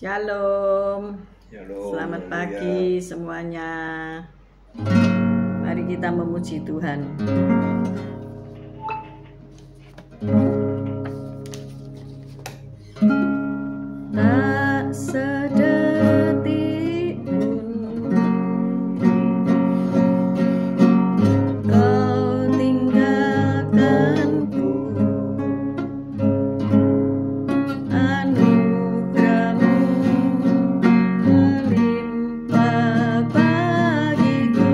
Shalom. Shalom. Selamat pagi semuanya. Mari kita memuji Tuhan. Tak sedetik pun Kau tinggalkanku, anugerahmu melimpah bagiku.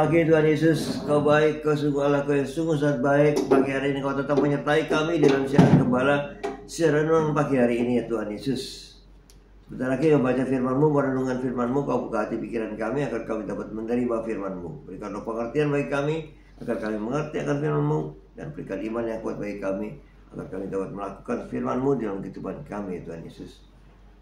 pagi Tuhan Yesus, Kau baik, Kau sungguh Allah, Kau yang sungguh sangat baik. Pagi hari ini Kau tetap menyertai kami dalam siaran gembala, siaran renungan pagi hari ini ya Tuhan Yesus. Sebentar lagi membaca firman-Mu, merenungkan firman-Mu, Kau buka hati pikiran kami agar kami dapat menerima firman-Mu. Berikanlah pengertian bagi kami agar kami mengerti akan firman-Mu, dan berikan iman yang kuat bagi kami agar kami dapat melakukan firman-Mu dalam kehidupan kami ya Tuhan Yesus.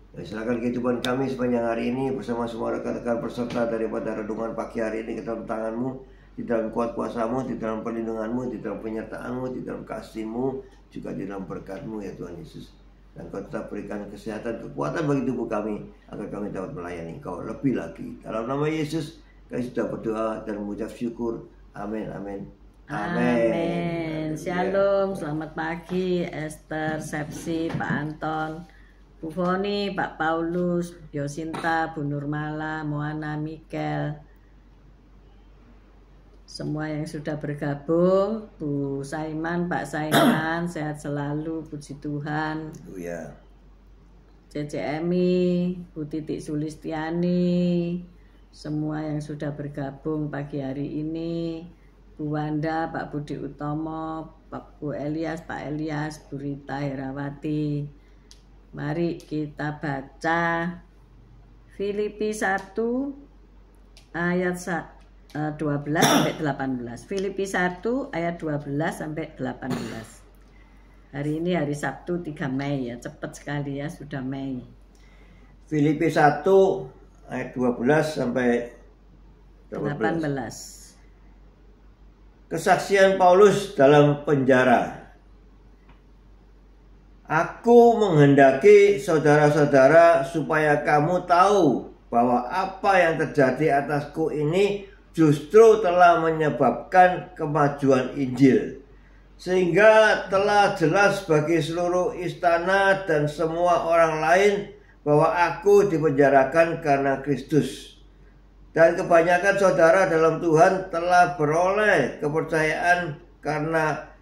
Dan silakan kehidupan kami sepanjang hari ini bersama semua rekan-rekan peserta daripada renungan pagi hari ini ke dalam tangan-Mu, di dalam kuat kuasa-Mu, di dalam perlindungan-Mu, di dalam penyertaan-Mu, di dalam kasih-Mu, juga di dalam berkat-Mu ya Tuhan Yesus. Dan Kau tetap berikan kesehatan, kekuatan bagi tubuh kami agar kami dapat melayani Kau lebih lagi. Dalam nama Yesus kami sudah berdoa dan mengucap syukur. Amin, amin, Amin. Shalom, selamat pagi Esther, Sepsi, Pak Anton, Bu Foni, Pak Paulus, Yosinta, Bu Nurmala, Moana, Mikel, semua yang sudah bergabung, Bu Saiman, Pak Saiman, sehat selalu, puji Tuhan. Ya. CCMI, Bu Titik Sulistiani, semua yang sudah bergabung pagi hari ini, Bu Wanda, Pak Budi Utomo, Pak Bu Elias, Pak Elias, Bu Rita Herawati. Mari kita baca Filipi 1 ayat 12 sampai 18. Filipi 1 ayat 12 sampai 18. Hari ini hari Sabtu 3 Mei ya, cepat sekali ya, sudah Mei. Filipi 1 ayat 12 sampai 18. Kesaksian Paulus dalam penjara. Aku menghendaki saudara-saudara supaya kamu tahu bahwa apa yang terjadi atasku ini justru telah menyebabkan kemajuan Injil, sehingga telah jelas bagi seluruh istana dan semua orang lain bahwa aku dipenjarakan karena Kristus. Dan kebanyakan saudara dalam Tuhan telah beroleh kepercayaan karena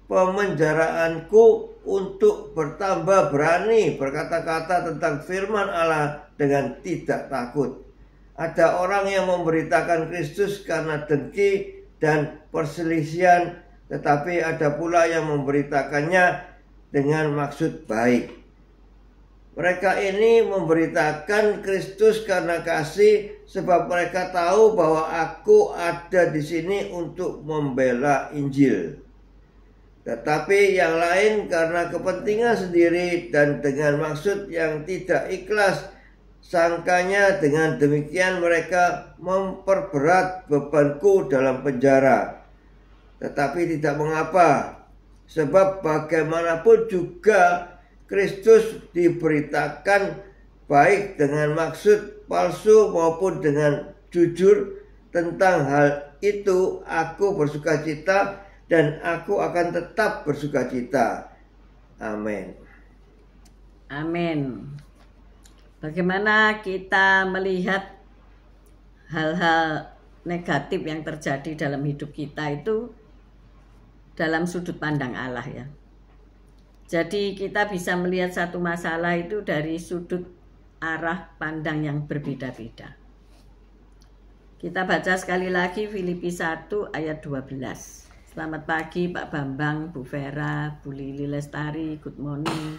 pemenjaraanku untuk bertambah berani berkata-kata tentang firman Allah dengan tidak takut. Ada orang yang memberitakan Kristus karena dengki dan perselisihan, tetapi ada pula yang memberitakannya dengan maksud baik. Mereka ini memberitakan Kristus karena kasih, sebab mereka tahu bahwa aku ada di sini untuk membela Injil. Tetapi yang lain karena kepentingan sendiri dan dengan maksud yang tidak ikhlas, sangkanya dengan demikian mereka memperberat bebanku dalam penjara. Tetapi tidak mengapa, sebab bagaimanapun juga Kristus diberitakan baik dengan maksud palsu maupun dengan jujur. Tentang hal itu aku bersukacita dan aku akan tetap bersukacita. Amin. Amin. Bagaimana kita melihat hal-hal negatif yang terjadi dalam hidup kita itu dalam sudut pandang Allah ya. Jadi kita bisa melihat satu masalah itu dari sudut arah pandang yang berbeda-beda. Kita baca sekali lagi Filipi 1 ayat 12. Selamat pagi Pak Bambang, Bu Vera, Bu Lili Lestari, good morning.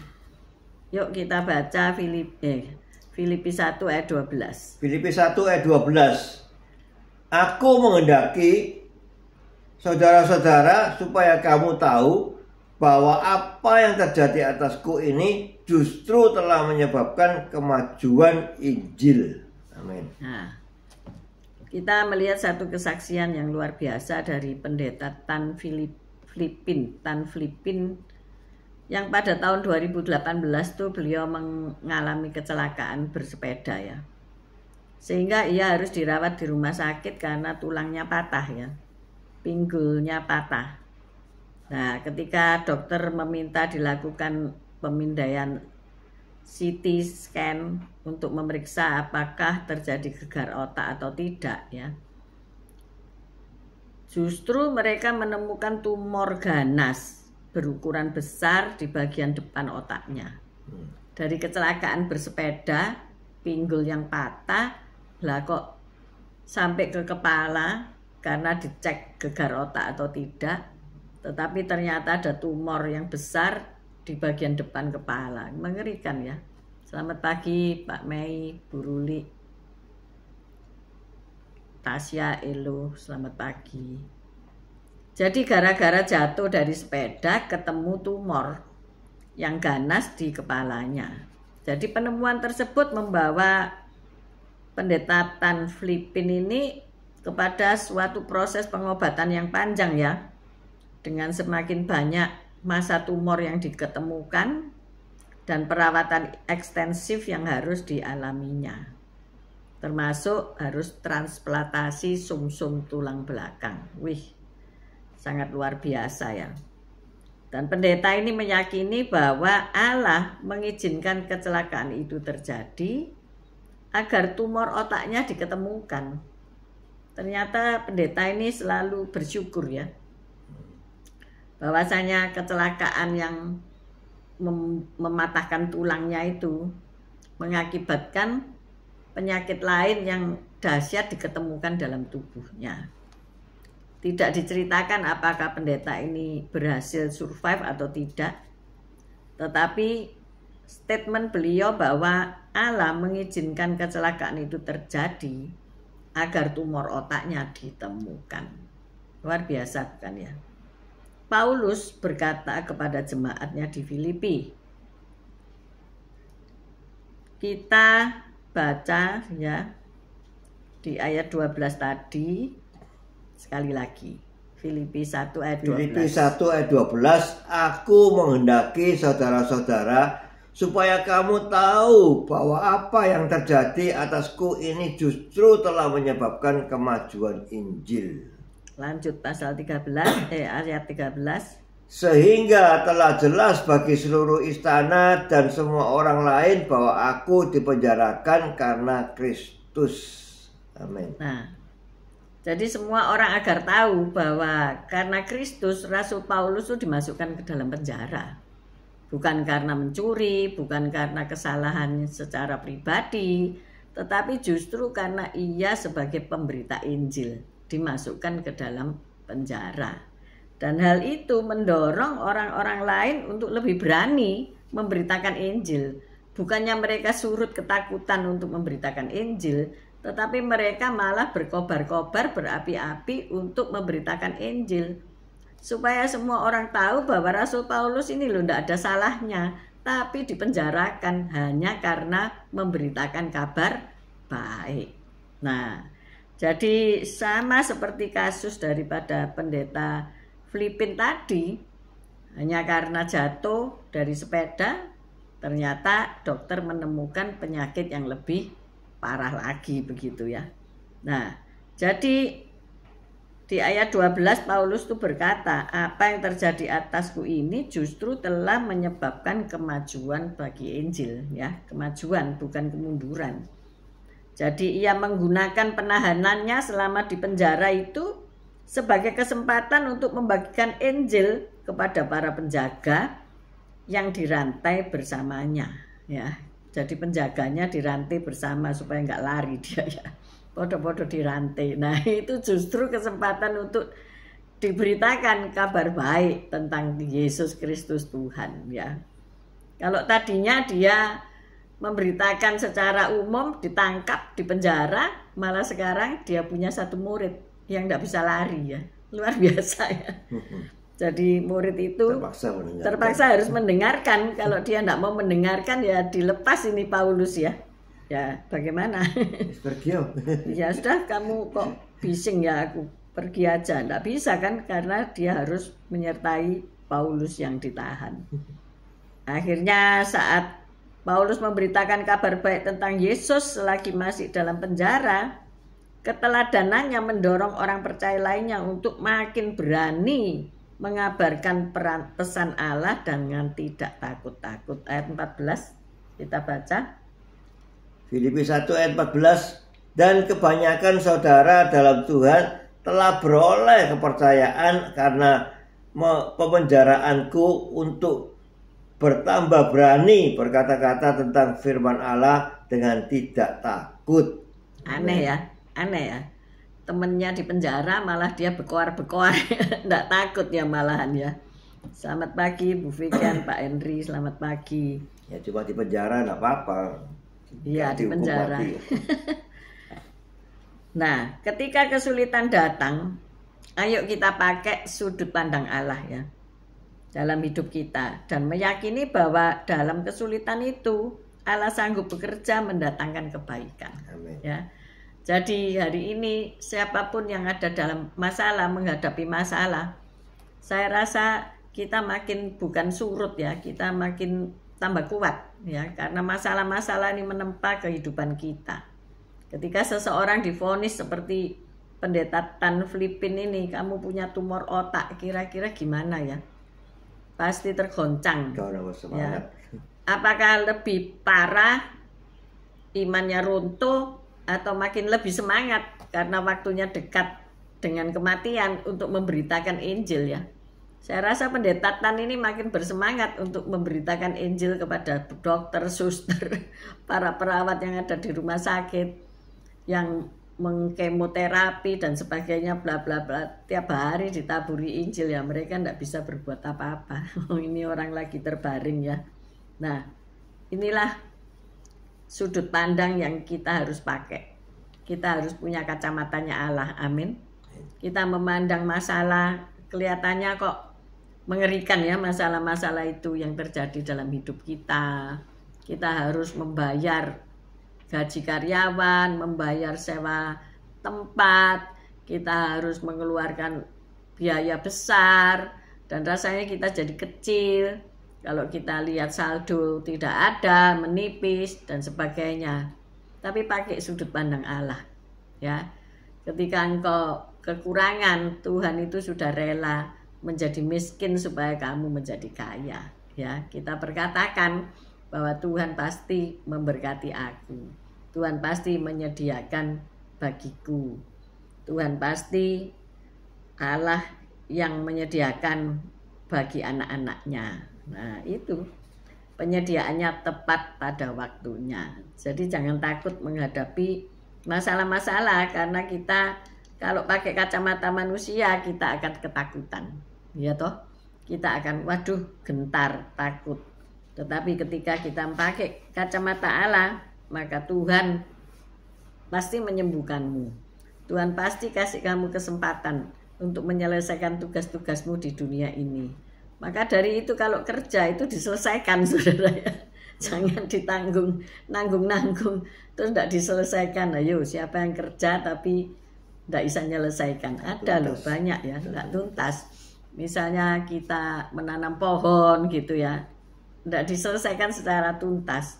Yuk kita baca Filipi 1 ayat 12. Filipi 1 ayat 12. Aku menghendaki saudara-saudara supaya kamu tahu bahwa apa yang terjadi atasku ini justru telah menyebabkan kemajuan Injil. Amin. Nah, kita melihat satu kesaksian yang luar biasa dari pendeta Tan Filipin yang pada tahun 2018 tuh beliau mengalami kecelakaan bersepeda ya. Sehingga ia harus dirawat di rumah sakit karena tulangnya patah ya. Pinggulnya patah. Nah, ketika dokter meminta dilakukan pemindaian CT scan untuk memeriksa apakah terjadi gegar otak atau tidak ya. Justru mereka menemukan tumor ganas berukuran besar di bagian depan otaknya. Dari kecelakaan bersepeda, pinggul yang patah, lah kok sampai ke kepala, karena dicek gegar otak atau tidak, tetapi ternyata ada tumor yang besar di bagian depan kepala. Mengerikan ya. Selamat pagi Pak Mei, Bu Ruli, Tasya, Elo, selamat pagi. Jadi gara-gara jatuh dari sepeda ketemu tumor yang ganas di kepalanya. Jadi penemuan tersebut membawa Pendeta Tan Flipin ini kepada suatu proses pengobatan yang panjang ya. Dengan semakin banyak masa tumor yang diketemukan dan perawatan ekstensif yang harus dialaminya. Termasuk harus transplantasi sumsum tulang belakang. Wih, sangat luar biasa ya. Dan pendeta ini meyakini bahwa Allah mengizinkan kecelakaan itu terjadi agar tumor otaknya diketemukan. Ternyata pendeta ini selalu bersyukur ya, bahwasanya kecelakaan yang mematahkan tulangnya itu mengakibatkan penyakit lain yang dahsyat diketemukan dalam tubuhnya. Tidak diceritakan apakah pendeta ini berhasil survive atau tidak, tetapi statement beliau bahwa Allah mengizinkan kecelakaan itu terjadi agar tumor otaknya ditemukan. Luar biasa bukan ya? Paulus berkata kepada jemaatnya di Filipi. Kita baca ya di ayat 12 tadi sekali lagi. Filipi 1 ayat 12. Filipi 1 ayat 12, aku menghendaki saudara-saudara supaya kamu tahu bahwa apa yang terjadi atasku ini justru telah menyebabkan kemajuan Injil. Lanjut pasal 13 ayat 13. Sehingga telah jelas bagi seluruh istana dan semua orang lain bahwa aku dipenjarakan karena Kristus. Amin. Nah, jadi semua orang agar tahu bahwa karena Kristus Rasul Paulus itu dimasukkan ke dalam penjara. Bukan karena mencuri, bukan karena kesalahan secara pribadi, tetapi justru karena ia sebagai pemberita Injil dimasukkan ke dalam penjara. Dan hal itu mendorong orang-orang lain untuk lebih berani memberitakan Injil. Bukannya mereka surut ketakutan untuk memberitakan Injil, tetapi mereka malah berkobar-kobar, berapi-api untuk memberitakan Injil. Supaya semua orang tahu bahwa Rasul Paulus ini loh tidak ada salahnya, tapi dipenjarakan hanya karena memberitakan kabar baik. Nah, jadi sama seperti kasus daripada pendeta Flipin tadi, hanya karena jatuh dari sepeda, ternyata dokter menemukan penyakit yang lebih parah lagi begitu ya. Nah, jadi di ayat 12 Paulus itu berkata, apa yang terjadi atasku ini justru telah menyebabkan kemajuan bagi Injil ya, kemajuan bukan kemunduran. Jadi ia menggunakan penahanannya selama di penjara itu sebagai kesempatan untuk membagikan Injil kepada para penjaga yang dirantai bersamanya ya. Jadi penjaganya dirantai bersama supaya nggak lari dia ya. Podo-podo dirantai. Nah, itu justru kesempatan untuk diberitakan kabar baik tentang Yesus Kristus Tuhan ya. Kalau tadinya dia memberitakan secara umum, ditangkap, dipenjara, malah sekarang dia punya satu murid yang tidak bisa lari ya. Luar biasa ya. Jadi murid itu terpaksa harus mendengarkan. Kalau dia tidak mau mendengarkan ya dilepas ini Paulus ya. Ya bagaimana? Pergi. Ya sudah, kamu kok bising ya, aku pergi aja. Tidak bisa kan, karena dia harus menyertai Paulus yang ditahan. Akhirnya saat Paulus memberitakan kabar baik tentang Yesus selagi masih dalam penjara, keteladanannya mendorong orang percaya lainnya untuk makin berani mengabarkan pesan Allah dengan tidak takut-takut. Ayat 14 kita baca. Filipi 1 ayat 14, dan kebanyakan saudara dalam Tuhan telah beroleh kepercayaan karena pemenjaraanku untuk bertambah berani berkata-kata tentang firman Allah dengan tidak takut. Aneh ya, aneh ya. temennya di penjara malah dia bekoar-bekoar. Nggak takut ya malahan ya. Selamat pagi Bu Vivian, Pak Henry, selamat pagi. Ya cuma di penjara nggak apa-apa. Iya, di Dihukum penjara. mati. Nah, ketika kesulitan datang, ayo kita pakai sudut pandang Allah ya dalam hidup kita dan meyakini bahwa dalam kesulitan itu Allah sanggup bekerja mendatangkan kebaikan. Amin. Ya. Jadi hari ini siapapun yang ada dalam masalah, menghadapi masalah, saya rasa kita makin bukan surut ya, kita makin tambah kuat ya, karena masalah-masalah ini menempa kehidupan kita. Ketika seseorang divonis seperti Pendeta Tan Filipin ini, kamu punya tumor otak, kira-kira gimana ya? Pasti tergoncang. Ya. Apakah lebih parah, imannya runtuh, atau makin lebih semangat karena waktunya dekat dengan kematian untuk memberitakan Injil ya? Saya rasa Pendeta Tan ini makin bersemangat untuk memberitakan Injil kepada dokter, suster, para perawat yang ada di rumah sakit, yang mengkemoterapi dan sebagainya, bla bla bla, tiap hari ditaburi Injil ya, mereka tidak bisa berbuat apa-apa. Ini orang lagi terbaring ya. Nah, inilah sudut pandang yang kita harus pakai. Kita harus punya kacamatanya Allah, amin. Kita memandang masalah, kelihatannya kok mengerikan ya masalah-masalah itu yang terjadi dalam hidup kita. Kita harus membayar gaji karyawan, membayar sewa tempat, kita harus mengeluarkan biaya besar, dan rasanya kita jadi kecil. Kalau kita lihat saldo tidak ada, menipis dan sebagainya. Tapi pakai sudut pandang Allah ya. Ketika engkau kekurangan, Tuhan itu sudah rela menjadi miskin supaya kamu menjadi kaya ya. Kita perkatakan bahwa Tuhan pasti memberkati aku. Tuhan pasti menyediakan bagiku. Tuhan pasti Allah yang menyediakan bagi anak-anaknya. Nah, itu penyediaannya tepat pada waktunya. Jadi jangan takut menghadapi masalah-masalah, karena kita kalau pakai kacamata manusia kita akan ketakutan. Ya toh? Kita akan waduh gentar, takut. Tetapi ketika kita pakai kacamata Allah, maka Tuhan pasti menyembuhkanmu. Tuhan pasti kasih kamu kesempatan untuk menyelesaikan tugas-tugasmu di dunia ini. Maka dari itu kalau kerja itu diselesaikan, saudara ya. Jangan ditanggung, nanggung-nanggung terus tidak diselesaikan. Ayo, siapa yang kerja tapi tidak bisa menyelesaikan? Ada loh, banyak ya, tidak tuntas. Misalnya kita menanam pohon gitu ya, tidak diselesaikan secara tuntas.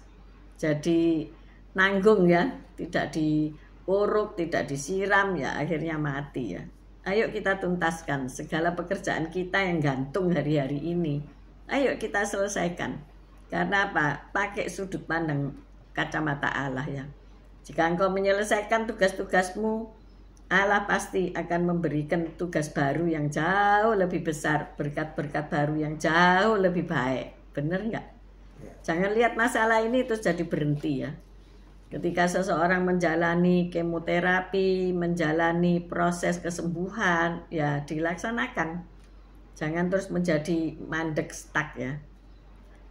Jadi nanggung ya, tidak diuruk, tidak disiram ya, akhirnya mati ya. Ayo kita tuntaskan segala pekerjaan kita yang gantung hari-hari ini. Ayo kita selesaikan. Karena apa? Pakai sudut pandang kacamata Allah ya. Jika engkau menyelesaikan tugas-tugasmu, Allah pasti akan memberikan tugas baru yang jauh lebih besar, berkat-berkat baru yang jauh lebih baik. Benar nggak? Jangan lihat masalah ini terus jadi berhenti ya. Ketika seseorang menjalani kemoterapi, menjalani proses kesembuhan, ya dilaksanakan. Jangan terus menjadi mandek, stuck ya.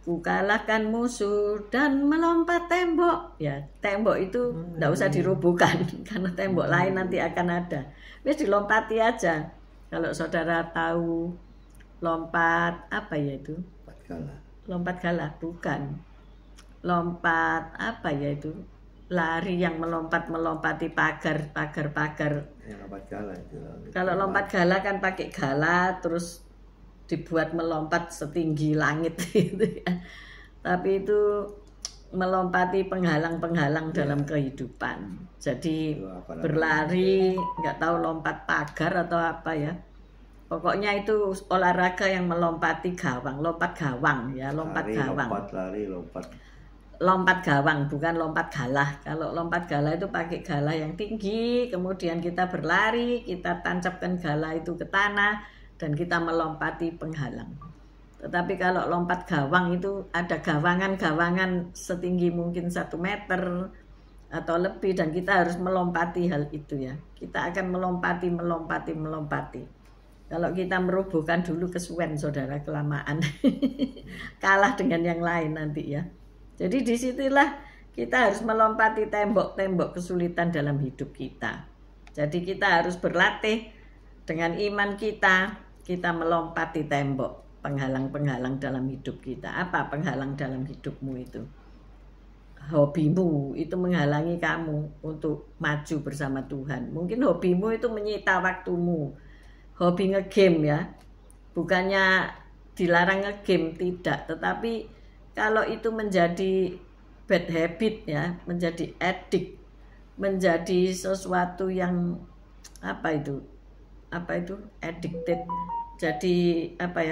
Ku kalahkan musuh dan melompat tembok. Ya, tembok itu tidak usah dirobohkan karena tembok lain nanti akan ada. Wis dilompati aja. Kalau saudara tahu lompat apa ya itu? Lompat galah. Lompat galah bukan. Lompat apa ya itu? Lari yang melompati pagar. Ya, lompat galah itu. Kalau lompat galah kan pakai galah terus dibuat melompat setinggi langit gitu ya. Tapi itu melompati penghalang-penghalang dalam kehidupan. Jadi berlari, nggak tahu lompat pagar atau apa ya. Pokoknya itu olahraga yang melompati gawang, lompat gawang ya, lompat gawang. Lompat gawang, bukan lompat galah. Kalau lompat galah itu pakai galah yang tinggi, kemudian kita berlari, kita tancapkan galah itu ke tanah, dan kita melompati penghalang. Tetapi kalau lompat gawang itu ada gawangan-gawangan setinggi mungkin 1 meter, atau lebih, dan kita harus melompati hal itu ya. Kita akan melompati. Kalau kita merobohkan dulu kesuwen saudara, kelamaan kalah dengan yang lain nanti ya. Jadi disitulah kita harus melompati tembok-tembok kesulitan dalam hidup kita. Jadi kita harus berlatih dengan iman kita melompati tembok, penghalang-penghalang dalam hidup kita. Apa penghalang dalam hidupmu itu? Hobimu itu menghalangi kamu untuk maju bersama Tuhan. Mungkin hobimu itu menyita waktumu. Hobi ngegame ya, bukannya dilarang ngegame, tidak, tetapi kalau itu menjadi bad habit ya, menjadi addict, menjadi sesuatu yang addicted. Jadi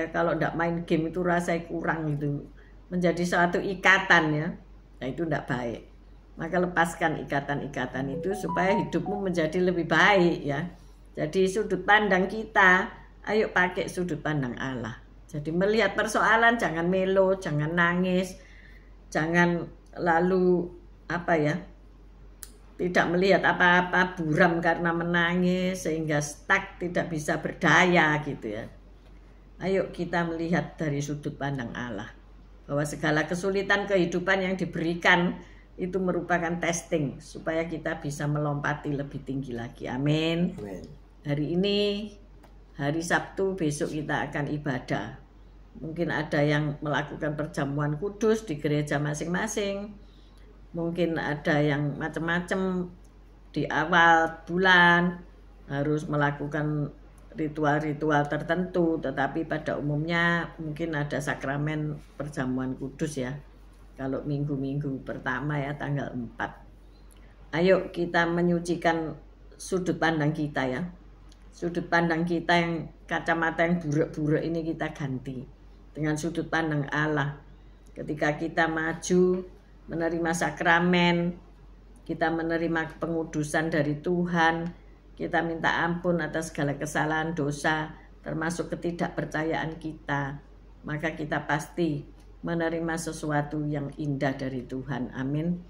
kalau tidak main game itu rasanya kurang gitu, menjadi suatu ikatan ya, nah itu tidak baik. Maka lepaskan ikatan-ikatan itu supaya hidupmu menjadi lebih baik ya. Jadi sudut pandang kita, ayo pakai sudut pandang Allah. Jadi melihat persoalan, jangan melo, jangan nangis, jangan lalu tidak melihat apa-apa, buram karena menangis sehingga stuck, tidak bisa berdaya gitu ya. Ayo kita melihat dari sudut pandang Allah, bahwa segala kesulitan kehidupan yang diberikan itu merupakan testing supaya kita bisa melompati lebih tinggi lagi. Amin. Hari ini hari Sabtu, besok kita akan ibadah. Mungkin ada yang melakukan perjamuan kudus di gereja masing-masing. Mungkin ada yang macam-macam di awal bulan harus melakukan ritual-ritual tertentu, tetapi pada umumnya mungkin ada sakramen perjamuan kudus ya. Kalau minggu-minggu pertama ya, tanggal 4. Ayo kita menyucikan sudut pandang kita ya. Sudut pandang kita yang kacamata yang buruk-buruk ini kita ganti dengan sudut pandang Allah. Ketika kita maju menerima sakramen, kita menerima pengudusan dari Tuhan, kita minta ampun atas segala kesalahan dosa, termasuk ketidakpercayaan kita, maka kita pasti menerima sesuatu yang indah dari Tuhan. Amin.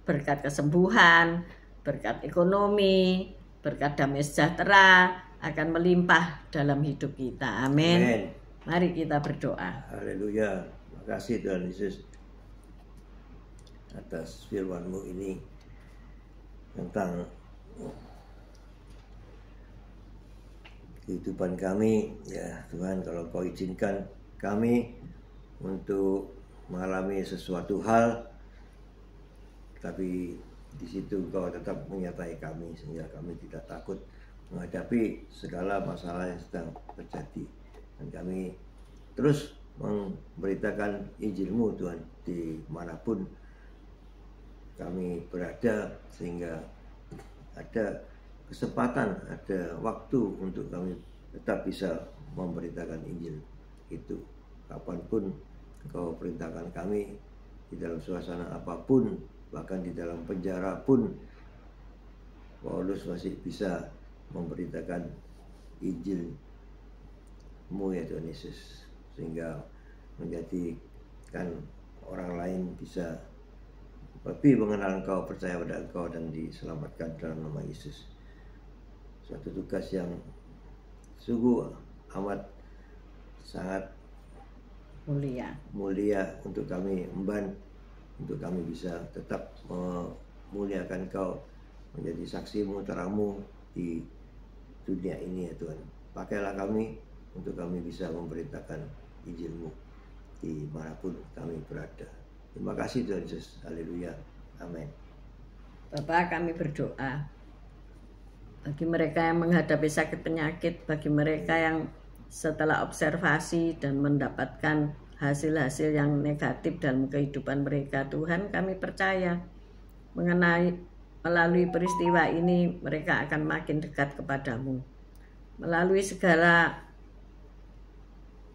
Berkat kesembuhan, berkat ekonomi, berkat damai sejahtera akan melimpah dalam hidup kita. Amin. Mari kita berdoa. Haleluya. Terima kasih Tuhan Yesus atas firman-Mu ini tentang kehidupan kami ya Tuhan. Kalau Kau izinkan kami untuk mengalami sesuatu hal, tapi di situ Kau tetap menyertai kami sehingga kami tidak takut menghadapi segala masalah yang sedang terjadi, dan kami terus memberitakan Injil-Mu Tuhan dimanapun kami berada, sehingga ada kesempatan, ada waktu untuk kami tetap bisa memberitakan Injil itu kapanpun Kau perintahkan kami, di dalam suasana apapun, bahkan di dalam penjara pun Paulus masih bisa memberitakan Injil-Mu ya Tuhan Yesus, sehingga menjadikan orang lain bisa lebih mengenal Engkau, percaya pada Engkau, dan diselamatkan dalam nama Yesus. Suatu tugas yang sungguh amat sangat mulia untuk kami emban, untuk kami bisa tetap memuliakan Engkau, menjadi saksi-Mu, terang-Mu di dunia ini ya Tuhan. Pakailah kami untuk kami bisa memberitakan Injil-Mu dimanapun kami berada. Terima kasih Tuhan Yesus. Haleluya. Amin. Bapak, kami berdoa bagi mereka yang menghadapi sakit penyakit, bagi mereka yang setelah observasi dan mendapatkan hasil-hasil yang negatif dalam kehidupan mereka, Tuhan, kami percaya melalui peristiwa ini mereka akan makin dekat kepadamu. Melalui segala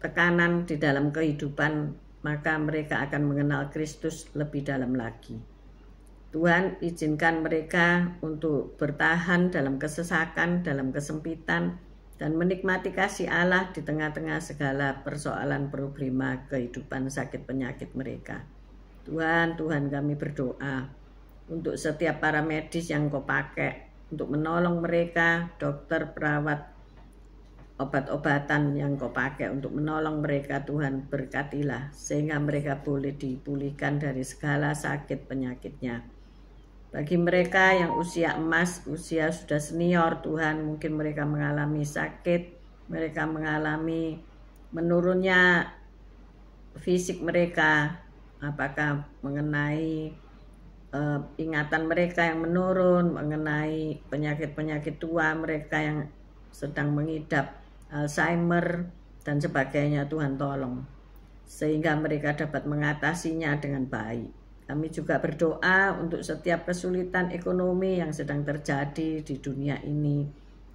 tekanan di dalam kehidupan, maka mereka akan mengenal Kristus lebih dalam lagi. Tuhan, izinkan mereka untuk bertahan dalam kesesakan, dalam kesempitan, dan menikmati kasih Allah di tengah-tengah segala persoalan problema kehidupan sakit penyakit mereka. Tuhan, kami berdoa untuk setiap para medis yang Engkau pakai untuk menolong mereka, dokter, perawat, obat-obatan yang Engkau pakai untuk menolong mereka. Tuhan, berkatilah sehingga mereka boleh dipulihkan dari segala sakit penyakitnya. Bagi mereka yang usia emas, usia sudah senior, Tuhan, mungkin mereka mengalami sakit, mereka mengalami menurunnya fisik mereka, apakah mengenai ingatan mereka yang menurun, mengenai penyakit-penyakit tua mereka yang sedang mengidap Alzheimer dan sebagainya. Tuhan, tolong sehingga mereka dapat mengatasinya dengan baik. Kami juga berdoa untuk setiap kesulitan ekonomi yang sedang terjadi di dunia ini.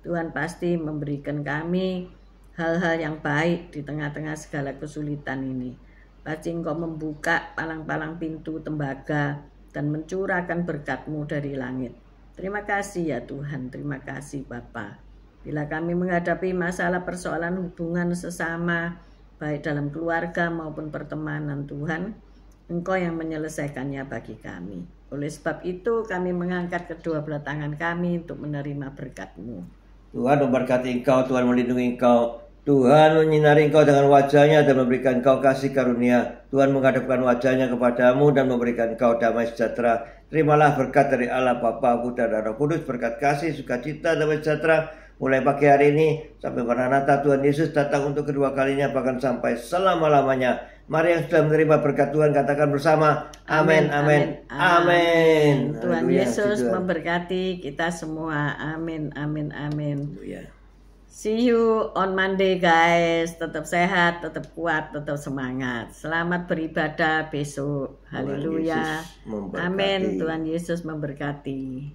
Tuhan pasti memberikan kami hal-hal yang baik di tengah-tengah segala kesulitan ini. Pasti Engkau membuka palang-palang pintu tembaga dan mencurahkan berkat-Mu dari langit. Terima kasih ya Tuhan, terima kasih Bapa. Bila kami menghadapi masalah persoalan hubungan sesama, baik dalam keluarga maupun pertemanan, Tuhan, Engkau yang menyelesaikannya bagi kami. Oleh sebab itu kami mengangkat kedua belah tangan kami untuk menerima berkat-Mu. Tuhan memberkati engkau, Tuhan melindungi engkau, Tuhan menyinari engkau dengan wajahnya dan memberikan engkau kasih karunia. Tuhan menghadapkan wajahnya kepadamu dan memberikan engkau damai sejahtera. Terimalah berkat dari Allah Bapa, Putra dan Roh Kudus, berkat kasih, sukacita, damai sejahtera mulai pagi hari ini sampai Maranatha Tuhan Yesus datang untuk kedua kalinya, bahkan sampai selama-lamanya. Mari yang sudah menerima berkat Tuhan katakan bersama, amin, amin, amin. Tuhan Yesus memberkati kita semua. Amin, amin, amin. See you on Monday guys. Tetap sehat, tetap kuat, tetap semangat. Selamat beribadah besok. Haleluya. Amin. Tuhan Yesus memberkati.